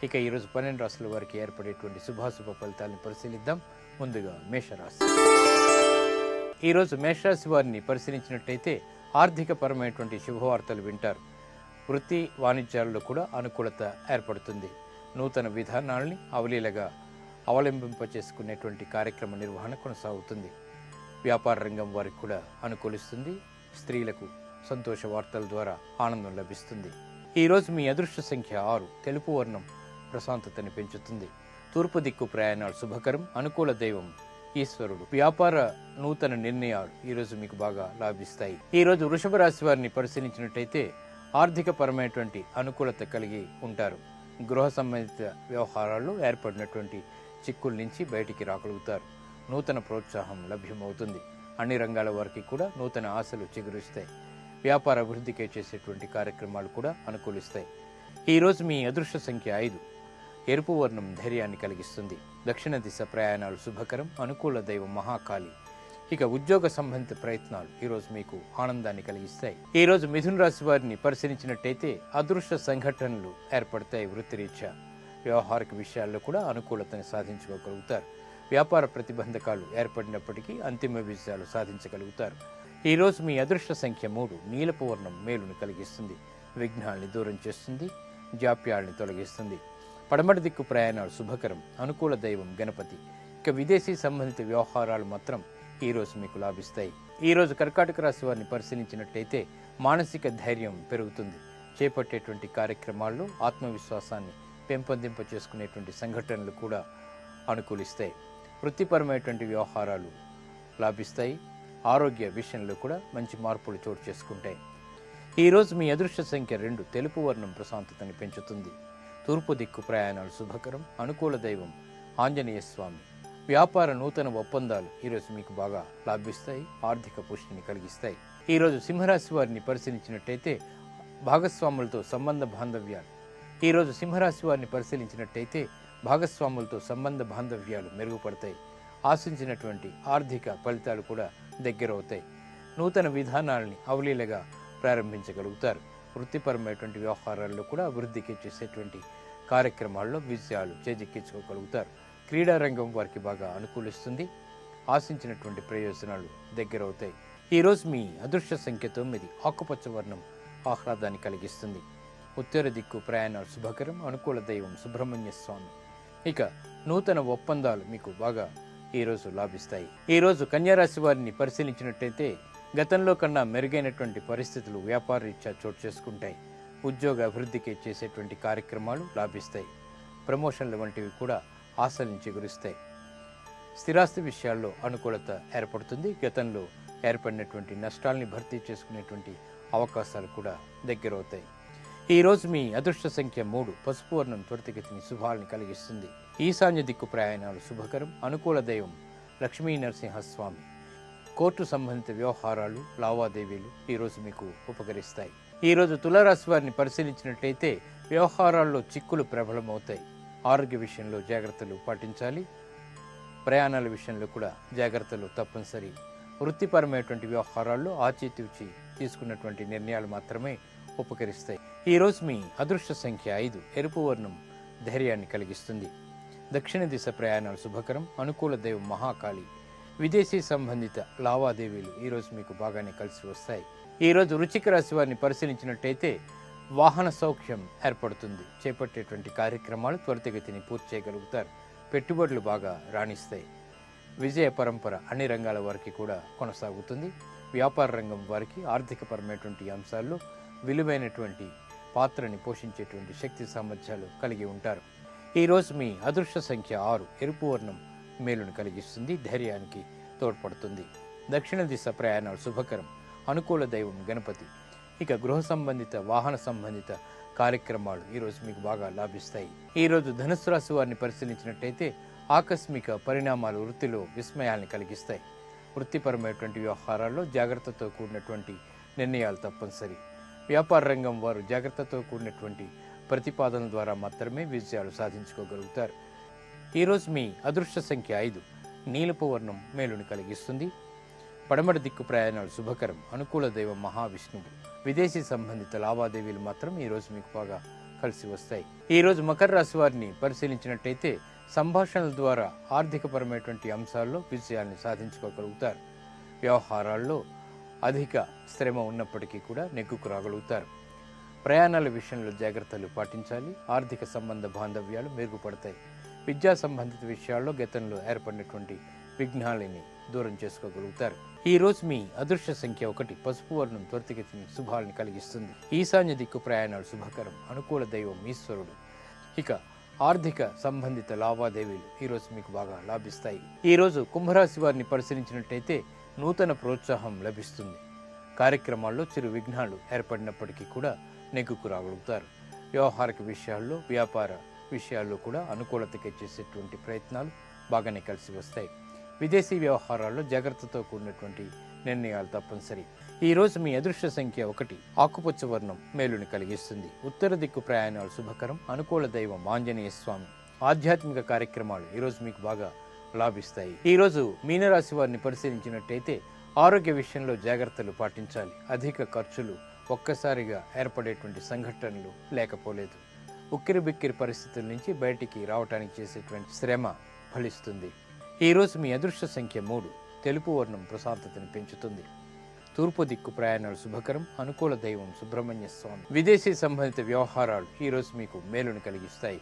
ఇక ఈరోజు 12 రాశుల వారికి ఏర్పడేటువంటి శుభాశుభ ఫలితాలను పరిశీలిద్దాం. ముందుగా మేషరాశి. ఈరోజు మేషరాశి వారిని పరిశీలించినట్టయితే ఆర్థిక పరమైనటువంటి శుభవార్తలు వింటారు. వృత్తి వాణిజ్యాలలో కూడా అనుకూలత ఏర్పడుతుంది. నూతన విధానాలని అవలీలగా అవలంబింపచేసుకునేటువంటి కార్యక్రమ నిర్వహణ కొనసాగుతుంది. వ్యాపార రంగం వారికి కూడా అనుకూలిస్తుంది. స్త్రీలకు సంతోష వార్తల ద్వారా ఆనందం లభిస్తుంది. ఈరోజు మీ అదృష్ట సంఖ్య 6. తెలుపు వర్ణం ప్రశాంతతని పెంచుతుంది. తూర్పు దిక్కు ప్రయాణాలు శుభకరం. అనుకూల దైవం ఈశ్వరుడు. వ్యాపార నూతన నిర్ణయాలు ఈరోజు మీకు బాగా లాభిస్తాయి. ఈరోజు వృషభ రాశి వారిని పరిశీలించినట్టయితే ఆర్థిక పరమైనటువంటి అనుకూలత కలిగి ఉంటారు. గృహ సంబంధిత వ్యవహారాల్లో ఏర్పడినటువంటి చిక్కుల నుంచి బయటికి రాగలుగుతారు. నూతన ప్రోత్సాహం లభ్యమవుతుంది. అన్ని రంగాల వారికి కూడా నూతన ఆశలు చిగురిస్తాయి. వ్యాపార అభివృద్ధికి చేసేటువంటి కార్యక్రమాలు కూడా అనుకూలిస్తాయి. ఈరోజు మీ అదృష్ట సంఖ్య 5. ఎరుపు వర్ణం ధైర్యాన్ని కలిగిస్తుంది. దక్షిణ దిశ ప్రయాణాలు శుభకరం. అనుకూల దైవం మహాకాళి. ఇక ఉద్యోగ సంబంధిత ప్రయత్నాలు ఈరోజు మీకు ఆనందాన్ని కలిగిస్తాయి. ఈరోజు మిథున రాశి వారిని పరిశీలించినట్టయితే అదృష్ట సంఘటనలు ఏర్పడతాయి. వృత్తిరీత్యా వ్యవహారిక విషయాల్లో కూడా అనుకూలతను సాధించుకోగలుగుతారు. వ్యాపార ప్రతిబంధకాలు ఏర్పడినప్పటికీ అంతిమ విజయాలు సాధించగలుగుతారు. ఈరోజు మీ అదృష్ట సంఖ్య 3. నీలపు వర్ణం మేలును కలిగిస్తుంది. విఘ్నాల్ని దూరం చేస్తుంది. జాప్యాల్ని తొలగిస్తుంది. పడమటి దిక్కు ప్రయాణాలు శుభకరం. అనుకూల దైవం గణపతి. ఇక విదేశీ సంబంధిత వ్యవహారాలు మాత్రం ఈరోజు మీకు లాభిస్తాయి. ఈరోజు కర్కాటక రాశి వారిని పరిశీలించినట్టయితే మానసిక ధైర్యం పెరుగుతుంది. చేపట్టేటువంటి కార్యక్రమాల్లో ఆత్మవిశ్వాసాన్ని పెంపొందింప చేసుకునేటువంటి సంఘటనలు కూడా అనుకూలిస్తాయి. వృత్తిపరమైనటువంటి వ్యవహారాలు లాభిస్తాయి. ఆరోగ్య విషయంలో కూడా మంచి మార్పులు చోటు చేసుకుంటాయి. ఈరోజు మీ అదృష్ట సంఖ్య 2. తెలుపు వర్ణం ప్రశాంతతని పెంచుతుంది. తూర్పు దిక్కు ప్రయాణాలు శుభకరం. అనుకూల దైవం ఆంజనేయ స్వామి. వ్యాపార నూతన ఒప్పందాలు ఈరోజు మీకు బాగా లాభిస్తాయి. ఆర్థిక పుష్టిని కలిగిస్తాయి. ఈరోజు సింహరాశి వారిని పరిశీలించినట్టయితే భాగస్వాములతో సంబంధ బాంధవ్యాలు ఈరోజు సింహరాశి వారిని పరిశీలించినట్టయితే భాగస్వాములతో సంబంధ బాంధవ్యాలు మెరుగుపడతాయి. ఆశించినటువంటి ఆర్థిక ఫలితాలు కూడా దగ్గరవుతాయి. నూతన విధానాలని అవలీలగా ప్రారంభించగలుగుతారు. వృత్తిపరమైనటువంటి వ్యవహారాల్లో కూడా అభివృద్ధికి చేసేటువంటి కార్యక్రమాల్లో విజయాలు చేజిక్కించుకోగలుగుతారు. క్రీడారంగం వారికి బాగా అనుకూలిస్తుంది. ఆశించినటువంటి ప్రయోజనాలు దగ్గరవుతాయి. ఈరోజు మీ అదృష్ట సంఖ్య 9. ఆకుపచ్చ వర్ణం ఆహ్లాదాన్ని కలిగిస్తుంది. ఉత్తర దిక్కు ప్రయాణాలు శుభకరం. అనుకూల దైవం సుబ్రహ్మణ్య స్వామి. ఇక నూతన ఒప్పందాలు మీకు బాగా ఈరోజు లాభిస్తాయి. ఈరోజు కన్యారాశి వారిని పరిశీలించినట్టయితే గతంలో కన్నా మెరుగైనటువంటి పరిస్థితులు వ్యాపార రీత్యా చోటు చేసుకుంటాయి. ఉద్యోగ అభివృద్ధికి చేసేటువంటి కార్యక్రమాలు లాభిస్తాయి. ప్రమోషన్ల వంటివి కూడా ఆశలను చిగురిస్తాయి. స్థిరాస్తి విషయాల్లో అనుకూలత ఏర్పడుతుంది. గతంలో ఏర్పడినటువంటి నష్టాల్ని భర్తీ చేసుకునేటువంటి అవకాశాలు కూడా దగ్గరవుతాయి. ఈరోజు మీ అదృష్ట సంఖ్య 3. పసుపు వర్ణం త్వరితగతిని శుభాలని కలిగిస్తుంది. ఈశాన్య దిక్కు ప్రయాణాలు శుభకరం. అనుకూల దైవం లక్ష్మీ నరసింహస్వామి. కోర్టు సంబంధిత వ్యవహారాలు లావాదేవీలు ఈరోజు మీకు ఉపకరిస్తాయి. ఈరోజు తులారాశి వారిని పరిశీలించినట్లయితే వ్యవహారాల్లో చిక్కులు ప్రబలమవుతాయి. ఆరోగ్య విషయంలో జాగ్రత్తలు పాటించాలి. ప్రయాణాల విషయంలో కూడా జాగ్రత్తలు తప్పనిసరి. వృత్తిపరమైనటువంటి వ్యవహారాల్లో ఆచితూచి తీసుకున్నటువంటి నిర్ణయాలు మాత్రమే ఉపకరిస్తాయి. ఈరోజు మీ అదృష్ట సంఖ్య 5. ఎరుపు వర్ణం ధైర్యాన్ని కలిగిస్తుంది. దక్షిణ దిశ ప్రయాణాలు శుభకరం. అనుకూల దైవం మహాకాళి. విదేశీ సంబంధిత లావాదేవీలు ఈరోజు మీకు బాగానే కలిసి వస్తాయి. ఈరోజు వృశ్చిక రాశి వారిని పరిశీలించినట్టయితే వాహన సౌఖ్యం ఏర్పడుతుంది. చేపట్టేటువంటి కార్యక్రమాలు త్వరితగతిని పూర్తి చేయగలుగుతారు. పెట్టుబడులు బాగా రాణిస్తాయి. విజయ పరంపర అన్ని రంగాల వారికి కూడా కొనసాగుతుంది. వ్యాపార రంగం వారికి ఆర్థికపరమైనటువంటి అంశాల్లో విలువైనటువంటి పాత్రని పోషించేటువంటి శక్తి సామర్థ్యాలు కలిగి ఉంటారు. ఈరోజు మీ అదృష్ట సంఖ్య 6. ఎరుపు వర్ణం మేలును కలిగిస్తుంది. ధైర్యానికి తోడ్పడుతుంది. దక్షిణ దిశ ప్రయాణాలు శుభకరం. అనుకూల దైవం గణపతి. ఇక గృహ సంబంధిత వాహన సంబంధిత కార్యక్రమాలు ఈరోజు మీకు బాగా లాభిస్తాయి. ఈరోజు ధనుస్సు రాశి వారిని పరిశీలించినట్టయితే ఆకస్మిక పరిణామాలు వృత్తిలో విస్మయాల్ని కలిగిస్తాయి. వృత్తిపరమైనటువంటి వ్యవహారాల్లో జాగ్రత్తతో కూడినటువంటి నిర్ణయాలు తప్పనిసరి. వ్యాపార రంగం వారు జాగ్రత్తతో కూడినటువంటి ప్రతిపాదనల ద్వారా మాత్రమే విజయాలు సాధించుకోగలుగుతారు. ఈరోజు మీ అదృష్ట సంఖ్య 5. నీలపు వర్ణం మేలుని కలిగిస్తుంది. పడమటి దిక్కు ప్రయాణాలు శుభకరం. అనుకూల దైవం మహావిష్ణువు. విదేశీ సంబంధిత లావాదేవీలు మాత్రం ఈరోజు మీకు బాగా కలిసి వస్తాయి. ఈ రోజు మకర రాశి వారిని పరిశీలించినట్టయితే సంభాషణల ద్వారా ఆర్థికపరమైనటువంటి అంశాల్లో విజయాన్ని సాధించుకోగలుగుతారు. వ్యవహారాల్లో అధిక శ్రమ ఉన్నప్పటికీ కూడా నెగ్గుకు రాగలుగుతారు. ప్రయాణాల విషయంలో జాగ్రత్తలు పాటించాలి. ఆర్థిక సంబంధ బాంధవ్యాలు మెరుగుపడతాయి. విద్యా సంబంధిత విషయాల్లో గతంలో ఏర్పడినటువంటి విఘ్నాలని దూరం చేసుకోగలుగుతారు. ఈ రోజు మీ అదృష్ట సంఖ్య 1. పసుపు వర్ణం త్వరితగతిని శుభాలను కలిగిస్తుంది. ఈశాన్య దిక్కు ప్రయాణాలు శుభకరం. అనుకూల దైవం ఈశ్వరుడు. ఇక ఆర్థిక సంబంధిత లావాదేవీలు ఈరోజు మీకు బాగా లాభిస్తాయి. ఈరోజు కుంభరాశి వారిని పరిశీలించినట్టయితే నూతన ప్రోత్సాహం లభిస్తుంది. కార్యక్రమాల్లో చిరు విఘ్నాలు ఏర్పడినప్పటికీ కూడా నెగ్గుకు రాగలుగుతారు. వ్యవహారిక విషయాల్లో, వ్యాపార విషయాల్లో కూడా అనుకూలతకి చేసేటువంటి ప్రయత్నాలు బాగానే కలిసి వస్తాయి. విదేశీ వ్యవహారాల్లో జాగ్రత్తతో కూడినటువంటి నిర్ణయాలు తప్పనిసరి. ఈ రోజు మీ అదృష్ట సంఖ్య 1. ఆకుపచ్చ వర్ణం మేలుని కలిగిస్తుంది. ఉత్తర దిక్కు ప్రయాణాలు శుభకరం. అనుకూల దైవం ఆంజనేయ స్వామి. ఆధ్యాత్మిక కార్యక్రమాలు ఈరోజు మీకు బాగా లాభిస్తాయి. ఈ రోజు మీనరాశి వారిని పరిశీలించినట్టయితే ఆరోగ్య విషయంలో జాగ్రత్తలు పాటించాలి. అధిక ఖర్చులు, ఒక్కసారిగా ఏర్పడేటువంటి సంఘటనలు లేకపోలేదు. ఉక్కిరి బిక్కిరి పరిస్థితుల నుంచి బయటికి రావడానికి చేసేటువంటి శ్రమ ఫలిస్తుంది. ఈ రోజు మీ అదృష్ట సంఖ్య 3. తెలుపు వర్ణం ప్రశాంతతను పెంచుతుంది. తూర్పు దిక్కు ప్రయాణాలు శుభకరం. అనుకూల దైవం సుబ్రహ్మణ్య స్వామి. విదేశీ సంబంధిత వ్యవహారాలు ఈ రోజు మీకు మేలును కలిగిస్తాయి.